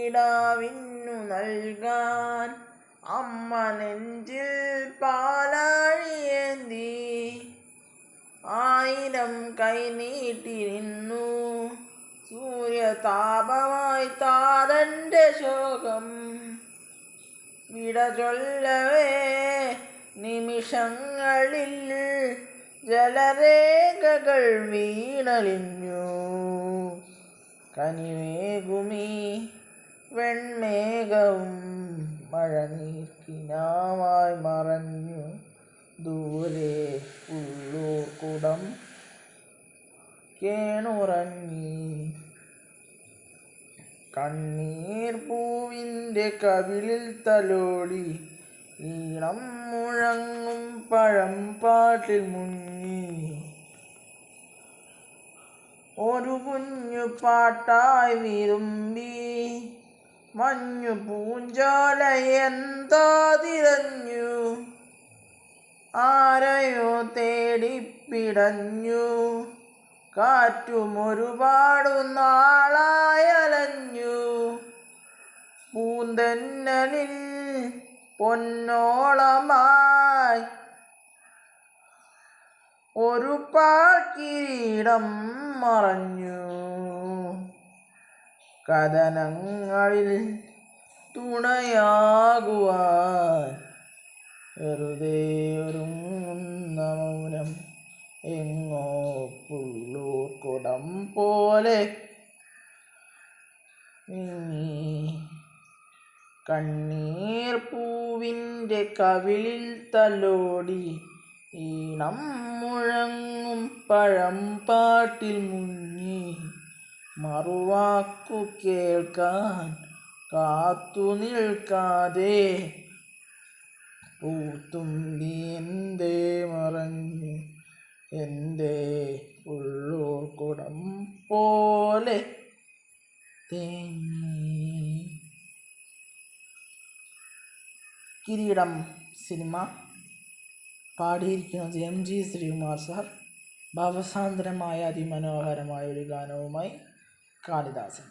കിടാവിന്നു നൽകാൻ അമ്മ നെഞ്ചിൽ പാലാഴിയേന്തി 1000 കൈ നീട്ടി നിന്നു. സൂര്യതാപമായി താതൻ്റെ ശോകം വിട ചൊല്ലവേ നിമിഷങ്ങളിൽ ജലരേഖകൾ വീണലിഞ്ഞു. കനിവേകുമീ വെൺമേഘവും മഴനീർക്കിനാവായി മറഞ്ഞു. ദൂരെ ഉള്ളൂർക്കുടം കേണുറങ്ങി. കണ്ണീർ പൂവിൻ്റെ കവിളിൽ തലോടി ഈണം മുഴങ്ങും പഴം പാട്ടിൽ മുങ്ങി. ഒരു കുഞ്ഞു പാട്ടായി വിരുമ്പി മഞ്ഞു പൂഞ്ചോല എന്തോ തിരഞ്ഞു. ആരെയോ തേടിപ്പിടഞ്ഞു. കാറ്റും ഒരുപാടു നാളായലഞ്ഞു. പൂന്തന്നലിൽ പൊന്നോളമായി ഒരു പാൽക്കിരീടം മറഞ്ഞു. കഥനങ്ങളിൽ തുണയാകുവാൻ വെറുതെ ഒരുങ്ങുന്ന മൗനം എങ്ങോ പുള്ളൂർക്കുടം പോലെ നീങ്ങി. കണ്ണീർ പൂവിൻ്റെ കവിളിൽ തലോടി ഈണം മുഴങ്ങും പഴം പാട്ടിൽ മുങ്ങി. മറുവാക്കു കേൾക്കാൻ കാത്തു നിൽക്കാതെ പൂത്തുമ്പി എന്തേ മറഞ്ഞു. എൻ്റെ ഉള്ളൂർക്കുടം പോലെ തേങ്ങി. കിരീടം സിനിമ. പാടിയിരിക്കുന്നത് MG ശ്രീകുമാർ സാർ. ഭാവസാന്ദ്രമായ അതിമനോഹരമായ ഒരു ഗാനവുമായി കാളിദാസൻ.